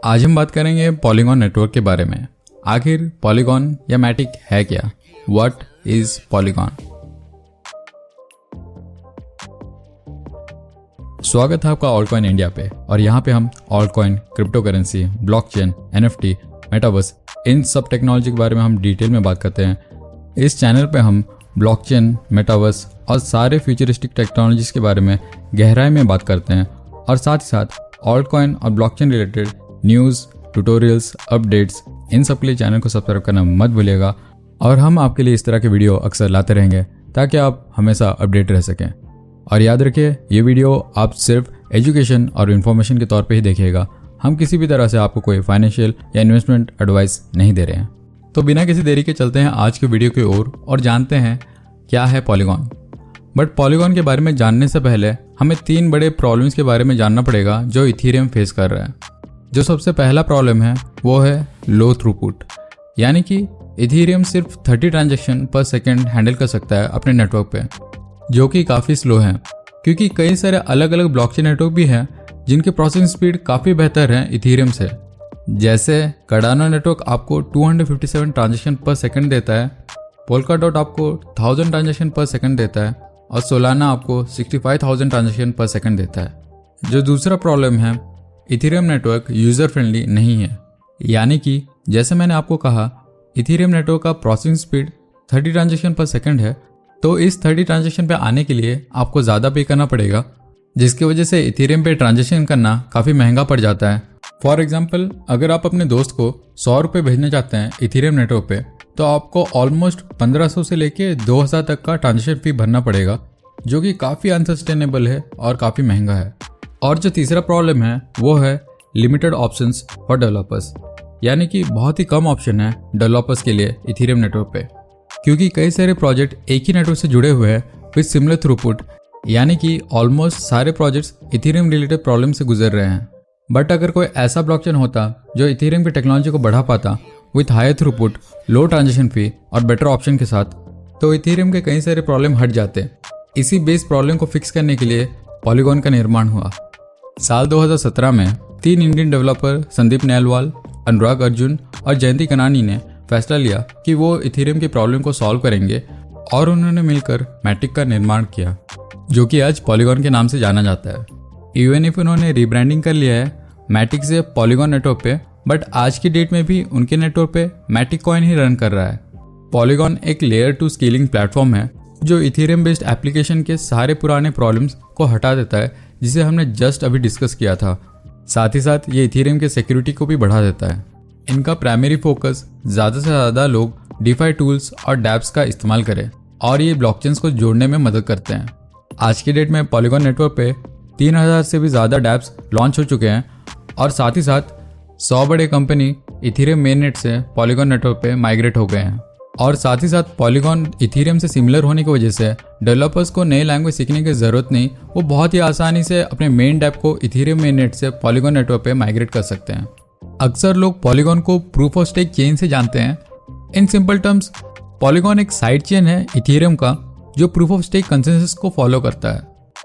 आज हम बात करेंगे पॉलीगॉन नेटवर्क के बारे में। आखिर पॉलीगॉन या मैटिक है क्या? What is polygon? स्वागत है आपका ऑल्टकॉइन इंडिया पे। और यहाँ पे हम altcoin, crypto currency, blockchain, NFT, metaverse, इन सब टेक्नोलॉजी के बारे में हम डिटेल में बात करते हैं। इस चैनल पे हम ब्लॉकचेन, मेटावर्स और सारे फ्यूचरिस्टिक टेक्नोलॉजीज के बारे में गहराई में बात करते हैं और साथ ही साथ ऑल्टकॉइन और blockchain related news, tutorials, updates, इन सब के लिए चैनल को सब्सक्राइब करना मत भूलिएगा। और हम आपके लिए इस तरह के वीडियो अक्सर लाते रहेंगे ताकि आप हमेशा अपडेट रह सकें। और याद रखिए, ये वीडियो आप सिर्फ एजुकेशन और इन्फॉर्मेशन के तौर पे ही देखिएगा। हम किसी भी तरह से आपको कोई फाइनेंशियल या इन्वेस्टमेंट एडवाइस नहीं दे रहे हैं। तो बिना किसी देरी के चलते हैं आज के वीडियो की ओर और जानते हैं क्या है पॉलीगॉन। बट पॉलीगॉन के बारे में जानने से पहले हमें 3 बड़े प्रॉब्लम्स के बारे में जानना पड़ेगा जो इथेरियम फेस कर रहा है। जो सबसे पहला प्रॉब्लम है वो है लो थ्रूपुट, यानी कि इथेरियम सिर्फ 30 ट्रांजैक्शन पर सेकेंड हैंडल कर सकता है अपने नेटवर्क पे, जो कि काफ़ी स्लो है क्योंकि कई सारे अलग अलग ब्लॉकचेन नेटवर्क भी हैं जिनके प्रोसेसिंग स्पीड काफ़ी बेहतर है इथेरियम से। जैसे कार्डानो नेटवर्क आपको 257 ट्रांजैक्शन पर सेकेंड देता है, पोल्काडॉट आपको 1000 ट्रांजैक्शन पर सेकेंड देता है और सोलाना आपको 65,000 ट्रांजैक्शन पर सेकेंड देता है। जो दूसरा प्रॉब्लम है, इथेरियम नेटवर्क यूज़र फ्रेंडली नहीं है। यानी कि जैसे मैंने आपको कहा, इथेरियम नेटवर्क का प्रोसेसिंग स्पीड 30 ट्रांजैक्शन पर सेकेंड है, तो इस 30 ट्रांजैक्शन पे आने के लिए आपको ज़्यादा पे करना पड़ेगा, जिसकी वजह से इथेरियम पे ट्रांजैक्शन करना काफ़ी महंगा पड़ जाता है। फॉर एग्जाम्पल, अगर आप अपने दोस्त को 100 रुपये भेजना चाहते हैं इथेरियम नेटवर्क पे, तो आपको ऑलमोस्ट 1500 से लेके 2000 तक का ट्रांजैक्शन फी भरना पड़ेगा, जो कि काफ़ी अनसस्टेनेबल है और काफ़ी महंगा है। और जो तीसरा प्रॉब्लम है वो है लिमिटेड ऑप्शंस फॉर डेवलपर्स, यानी कि बहुत ही कम ऑप्शन है डेवलपर्स के लिए इथेरियम नेटवर्क पे, क्योंकि कई सारे प्रोजेक्ट एक ही नेटवर्क से जुड़े हुए हैं विद सिमिलर थ्रूपुट, यानी कि ऑलमोस्ट सारे प्रोजेक्ट्स इथेरियम रिलेटेड प्रॉब्लम से गुजर रहे हैं। बट अगर कोई ऐसा ब्लॉकचेन होता जो इथेरियम की टेक्नोलॉजी को बढ़ा पाता with higher throughput, low transaction fee और बेटर ऑप्शन के साथ, तो इथेरियम के कई सारे प्रॉब्लम हट जाते। इसी बेस प्रॉब्लम को फिक्स करने के लिए पॉलीगॉन का निर्माण हुआ। साल 2017 में 3 इंडियन डेवलपर संदीप नैलवाल, अनुराग अर्जुन और जयंती कनानी ने फैसला लिया कि वो इथेरियम की प्रॉब्लम को सॉल्व करेंगे और उन्होंने मिलकर मैटिक का निर्माण किया, जो कि आज पॉलीगॉन के नाम से जाना जाता है। इवन इफ उन्होंने रीब्रांडिंग कर लिया है मैटिक से पॉलीगॉन नेटवर्क पे, बट आज की डेट में भी उनके नेटवर्क पे मैटिक कॉइन ही रन कर रहा है। पॉलीगॉन एक लेयर 2 स्केलिंग प्लेटफॉर्म है जो इथेरियम बेस्ड एप्लीकेशन के सारे पुराने प्रॉब्लम्स को हटा देता है, जिसे हमने जस्ट अभी डिस्कस किया था। साथ ही साथ ये इथेरियम के सिक्योरिटी को भी बढ़ा देता है। इनका प्राइमरी फोकस ज़्यादा से ज़्यादा लोग डीफाई टूल्स और डैप्स का इस्तेमाल करें और ये ब्लॉकचेन्स को जोड़ने में मदद करते हैं। आज की डेट में पॉलीगॉन नेटवर्क पे 3000 से भी ज़्यादा डैप्स लॉन्च हो चुके हैं और साथ ही साथ 100 बड़े कंपनी इथेरियम मेननेट से पॉलीगॉन नेटवर्क पे माइग्रेट हो गए हैं। और साथ ही साथ पॉलीगॉन इथेरियम से सिमिलर होने की वजह से डेवलपर्स को नई लैंग्वेज सीखने की ज़रूरत नहीं, वो बहुत ही आसानी से अपने मेन डैप को इथेरियम मेननेट से पॉलीगॉन नेटवर्क पे माइग्रेट कर सकते हैं। अक्सर लोग पॉलीगॉन को प्रूफ ऑफ स्टेक चेन से जानते हैं। इन सिंपल टर्म्स, पॉलीगॉन एक साइड चेन है इथेरियम का जो प्रूफ ऑफ स्टेक कंसेंसस को फॉलो करता है,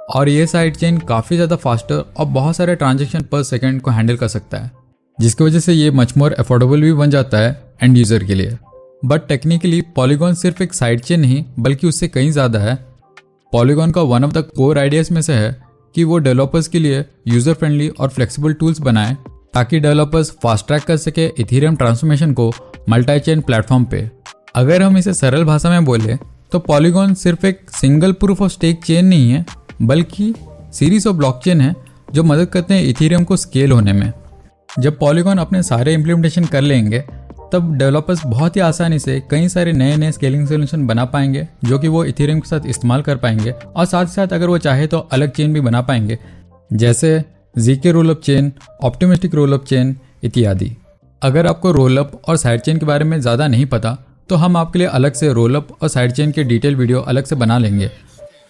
और ये साइड चेन काफ़ी ज़्यादा फास्टर और बहुत सारे ट्रांजैक्शन पर सेकेंड को हैंडल कर सकता है, जिसकी वजह से ये मच मोर अफोर्डेबल भी बन जाता है एंड यूज़र के लिए। बट टेक्निकली पॉलीगॉन सिर्फ एक साइड चेन नहीं बल्कि उससे कहीं ज़्यादा है। पॉलीगॉन का one of the core ideas में से है कि वो डेवलपर्स के लिए यूज़र फ्रेंडली और फ्लेक्सिबल टूल्स बनाए ताकि डेवलपर्स फास्ट ट्रैक कर सके इथेरियम ट्रांसफॉर्मेशन को मल्टी चेन प्लेटफॉर्म पे। अगर हम इसे सरल भाषा में बोले तो पॉलीगॉन सिर्फ एक single proof of stake chain नहीं है बल्कि सीरीज ऑफ ब्लॉकचेन है जो मदद करते हैं इथेरियम को स्केल होने में। जब पॉलीगॉन अपने सारे इम्प्लीमेंटेशन कर लेंगे तब डेवलपर्स बहुत ही आसानी से कई सारे नए नए स्केलिंग सोल्यूशन बना पाएंगे जो कि वो इथेरियम के साथ इस्तेमाल कर पाएंगे, और साथ ही साथ अगर वो चाहे तो अलग चेन भी बना पाएंगे, जैसे ZK rollup chain, optimistic rollup chain इत्यादि। अगर आपको रोलअप और साइड चेन के बारे में ज़्यादा नहीं पता तो हम आपके लिए अलग से रोलअप और साइड चेन के डिटेल वीडियो अलग से बना लेंगे।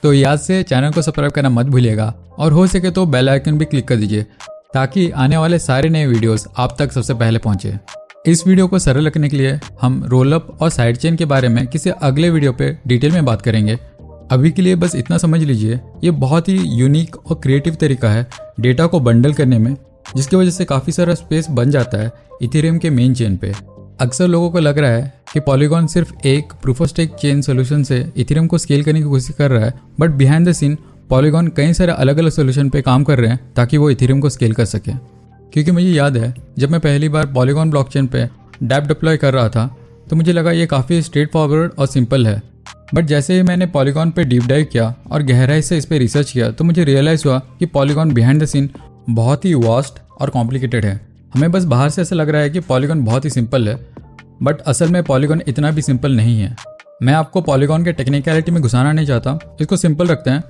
तो याद से चैनल को सब्सक्राइब करना मत भूलिएगा और हो सके तो बेल आइकन भी क्लिक कर दीजिए ताकि आने वाले सारे नए वीडियोस आप तक सबसे पहले पहुंचे। इस वीडियो को सरल रखने के लिए हम रोलअप और साइड चेन के बारे में किसी अगले वीडियो पे डिटेल में बात करेंगे। अभी के लिए बस इतना समझ लीजिए, ये बहुत ही यूनिक और क्रिएटिव तरीका है डेटा को बंडल करने में जिसकी वजह से काफ़ी सारा स्पेस बन जाता है इथेरियम के मेन चेन पे। अक्सर लोगों को लग रहा है कि पॉलीगॉन सिर्फ एक proof of stake chain solution से इथेरियम को स्केल करने की कोशिश कर रहा है, but behind the scene Polygon कई सारे अलग अलग सोल्यूशन पे काम कर रहे हैं ताकि वो इथेरियम को स्केल कर सके। क्योंकि मुझे याद है जब मैं पहली बार पॉलीगॉन ब्लॉकचेन पे डैप डिप्लॉय कर रहा था तो मुझे लगा ये काफ़ी स्ट्रेट फॉरवर्ड और सिंपल है, बट जैसे ही मैंने पॉलीगॉन पे डीप डाइव किया और गहराई से इस पर रिसर्च किया तो मुझे रियलाइज़ हुआ कि पॉलीगॉन बिहाइंड द सीन बहुत ही वास्ट और कॉम्प्लिकेटेड है। हमें बस बाहर से ऐसा लग रहा है कि पॉलीगॉन बहुत ही सिंपल है, बट असल में पॉलीगॉन इतना भी सिंपल नहीं है। मैं आपको पॉलीगॉन के टेक्निकलिटी में घुसाना नहीं चाहता, इसको सिंपल रखते हैं।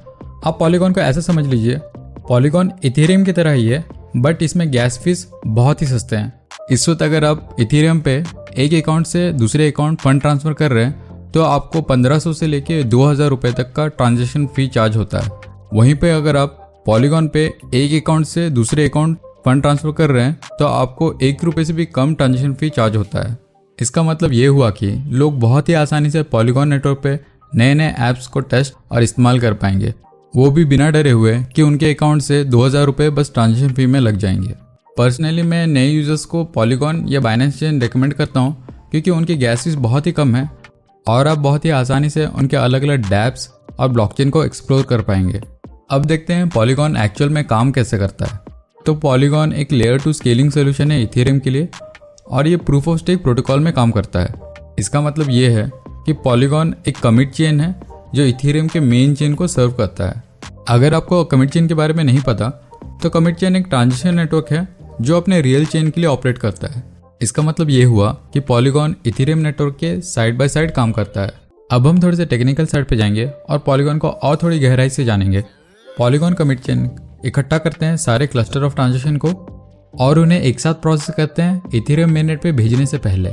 आप पॉलीगॉन को ऐसा समझ लीजिए, पॉलीगॉन इथेरियम की तरह ही है, बट इसमें गैस फीस बहुत ही सस्ते हैं। इस वक्त अगर आप इथेरियम पे एक अकाउंट से दूसरे अकाउंट फंड ट्रांसफ़र कर रहे हैं तो आपको 1500 से लेके 2000 रुपये तक का ट्रांजेक्शन फ़ी चार्ज होता है। वहीं पे अगर आप पॉलीगॉन पे एक अकाउंट से दूसरे अकाउंट फंड ट्रांसफ़र कर रहे हैं तो आपको 1 रुपये से भी कम ट्रांजेक्शन फ़ी चार्ज होता है। इसका मतलब ये हुआ कि लोग बहुत ही आसानी से पॉलीगॉन नेटवर्क पे नए नए ऐप्स को टेस्ट और इस्तेमाल कर पाएंगे, वो भी बिना डरे हुए कि उनके अकाउंट से 2000 रुपये बस ट्रांजेक्शन फ़ी में लग जाएंगे। पर्सनली मैं नए यूज़र्स को पॉलीगॉन या बाइनेंस चेन रिकमेंड करता हूँ क्योंकि उनकी गैस फीस बहुत ही कम है और आप बहुत ही आसानी से उनके अलग अलग डैप्स और ब्लॉकचेन को एक्सप्लोर कर पाएंगे। अब देखते हैं पॉलीगॉन एक्चुअल में काम कैसे करता है। तो पॉलीगॉन एक लेयर 2 स्केलिंग सोल्यूशन है इथेरियम के लिए और ये प्रूफ ऑफ स्टेक प्रोटोकॉल में काम करता है। इसका मतलब ये है कि पॉलीगॉन एक कमिट चेन है जो इथेरियम के मेन चेन को सर्व करता है। अगर आपको कमिट चेन के बारे में नहीं पता तो कमिट चेन एक ट्रांजिशन नेटवर्क है जो अपने रियल चेन के लिए ऑपरेट करता है। इसका मतलब ये हुआ कि पॉलीगॉन इथेरियम नेटवर्क के साइड बाय साइड काम करता है। अब हम थोड़े से टेक्निकल साइड पे जाएंगे और पॉलीगॉन को और थोड़ी गहराई से जानेंगे। पॉलीगॉन कमिट चेन इकट्ठा करते हैं सारे क्लस्टर ऑफ ट्रांजेक्शन को और उन्हें एक साथ प्रोसेस करते हैं इथेरियम मेननेट पे भेजने से पहले।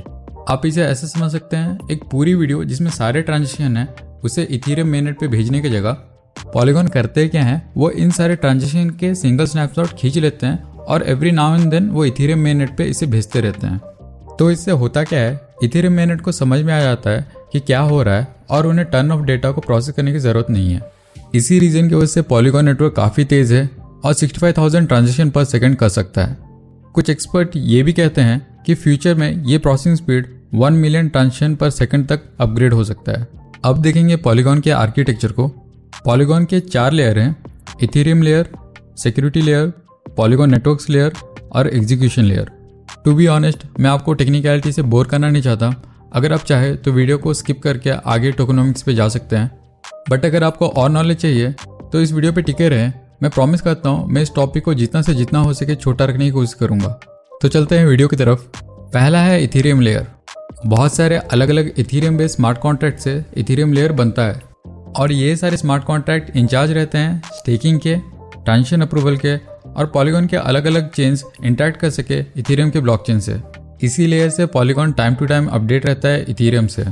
आप इसे ऐसे समझ सकते हैं, एक पूरी वीडियो जिसमें सारे ट्रांजेक्शन हैं उसे इथेरियम मेननेट पे भेजने की जगह पॉलीगॉन करते क्या है, वो इन सारे ट्रांजेक्शन के सिंगल स्नैपशॉट खींच लेते हैं और एवरी नाउ एंड देन वो इथेरियम मेननेट पे इसे भेजते रहते हैं। तो इससे होता क्या है, इथेरियम मेननेट को समझ में आ जाता है कि क्या हो रहा है और उन्हें टन ऑफ डेटा को प्रोसेस करने की ज़रूरत नहीं है। इसी रीजन की वजह से पॉलीगॉन नेटवर्क काफ़ी तेज़ है और 65,000 ट्रांजेक्शन पर सेकंड कर सकता है। कुछ एक्सपर्ट ये भी कहते हैं कि फ्यूचर में ये प्रोसेसिंग स्पीड 1 मिलियन ट्रांजेक्शन पर सेकंड तक अपग्रेड हो सकता है। अब देखेंगे पॉलीगॉन के आर्किटेक्चर को। पॉलीगॉन के 4 लेयर हैं, Ethereum layer, security layer, Polygon networks layer और execution layer. To be honest मैं आपको टेक्निकलिटी से बोर करना नहीं चाहता। अगर आप चाहे तो वीडियो को स्किप करके आगे टोकेनोमिक्स पे जा सकते हैं, बट अगर आपको और नॉलेज चाहिए तो इस वीडियो पे टिके रहें। मैं प्रॉमिस करता हूँ मैं इस टॉपिक को जितना से जितना हो सके छोटा रखने की कोशिश करूँगा। तो चलते हैं वीडियो की तरफ। पहला है इथेरियम लेयर। बहुत सारे अलग अलग इथेरियम बेस्ड स्मार्ट कॉन्ट्रैक्ट से इथेरियम लेयर बनता है और ये सारे स्मार्ट कॉन्ट्रैक्ट इंचार्ज रहते हैं स्टेकिंग के, ट्रांजेक्शन अप्रूवल के और पॉलीगॉन के अलग अलग चेन्स इंटरेक्ट कर सके इथेरियम के ब्लॉकचेन से। इसी लेयर से Polygon time to time update रहता है इथेरियम से।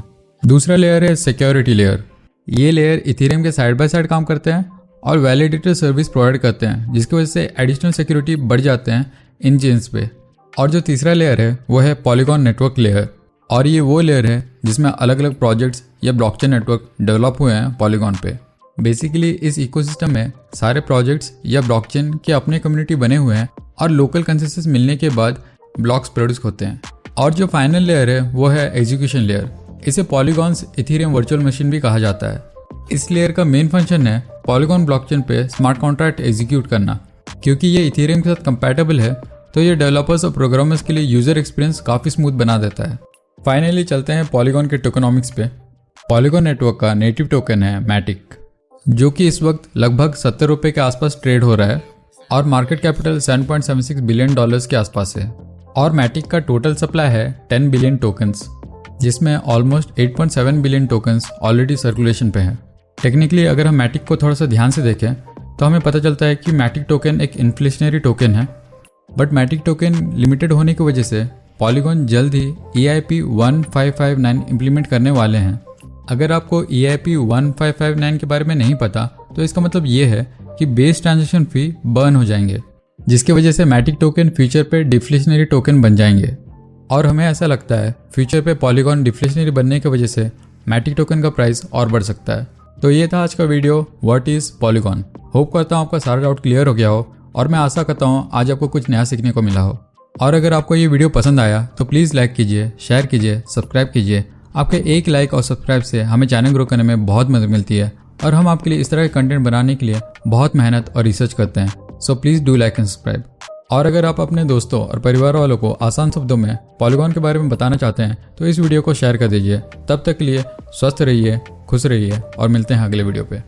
दूसरा लेयर है सिक्योरिटी लेयर। ये लेयर इथेरियम के साइड बाय साइड काम करते हैं और वैलिडेटर सर्विस प्रोवाइड करते हैं, जिसकी वजह से एडिशनल सिक्योरिटी बढ़ जाते हैं इन चेन्स पे। और जो तीसरा लेयर है वो है पॉलीगॉन नेटवर्क लेयर और ये वो लेयर है जिसमें अलग अलग प्रोजेक्ट्स या ब्लॉकचेन नेटवर्क डेवलप हुए हैं पॉलीगॉन पे। बेसिकली इस इकोसिस्टम में सारे प्रोजेक्ट्स या ब्लॉकचेन के अपने कम्युनिटी बने हुए हैं और लोकल कंसेंसस मिलने के बाद ब्लॉक्स प्रोड्यूस होते हैं। और जो फाइनल लेयर है वो है एग्जीक्यूशन लेयर। इसे पॉलीगॉन्स इथेरियम वर्चुअल मशीन भी कहा जाता है। इस लेयर का मेन फंक्शन है पॉलीगॉन ब्लॉकचेन पे स्मार्ट कॉन्ट्रैक्ट एग्जीक्यूट करना। क्योंकि ये इथेरियम के साथ कंपैटिबल है तो ये डेवलपर्स और प्रोग्रामर्स के लिए यूजर एक्सपीरियंस काफ़ी स्मूथ बना देता है। फाइनली चलते हैं पॉलीगॉन के टोकेनोमिक्स पे। पॉलीगॉन नेटवर्क का नेटिव टोकन है मैटिक, जो कि इस वक्त लगभग 70 रुपये के आसपास ट्रेड हो रहा है और मार्केट कैपिटल $7.76 बिलियन के आसपास है। और मैटिक का टोटल सप्लाई है 10 बिलियन टोकन्स, जिसमें almost 8.7 billion tokens already circulation पे हैं। टेक्निकली अगर हम मैटिक को थोड़ा सा ध्यान से देखें तो हमें पता चलता है कि मैटिक टोकन एक इन्फ्लेशनरी टोकन है, बट मैटिक टोकन लिमिटेड होने की वजह से पॉलीगॉन जल्द ही EIP 1559 इम्प्लीमेंट करने वाले हैं। अगर आपको EIP 1559 के बारे में नहीं पता तो इसका मतलब ये है कि बेस ट्रांजेक्शन फी बर्न हो जाएंगे, जिसकी वजह से मैटिक टोकन फ्यूचर पे डिफ्लेशनरी टोकन बन जाएंगे। और हमें ऐसा लगता है फ्यूचर पे पॉलीगॉन डिफ्लेशनरी बनने की वजह से मैटिक टोकन का प्राइस और बढ़ सकता है। तो ये था आज का video what is polygon. Hope करता हूँ आपका सारा डाउट क्लियर हो गया हो और मैं आशा करता हूँ आज आपको कुछ नया सीखने को मिला हो। और अगर आपको ये वीडियो पसंद आया तो प्लीज़ लाइक कीजिए, शेयर कीजिए, सब्सक्राइब कीजिए। आपके एक लाइक और सब्सक्राइब से हमें चैनल ग्रो करने में बहुत मदद मिलती है और हम आपके लिए इस तरह के कंटेंट बनाने के लिए बहुत मेहनत और रिसर्च करते हैं। So please do like and subscribe. और अगर आप अपने दोस्तों और परिवार वालों को आसान शब्दों में पॉलीगॉन के बारे में बताना चाहते हैं तो इस वीडियो को शेयर कर दीजिए। तब तक के लिए स्वस्थ रहिए, खुश रहिए और मिलते हैं अगले वीडियो पे।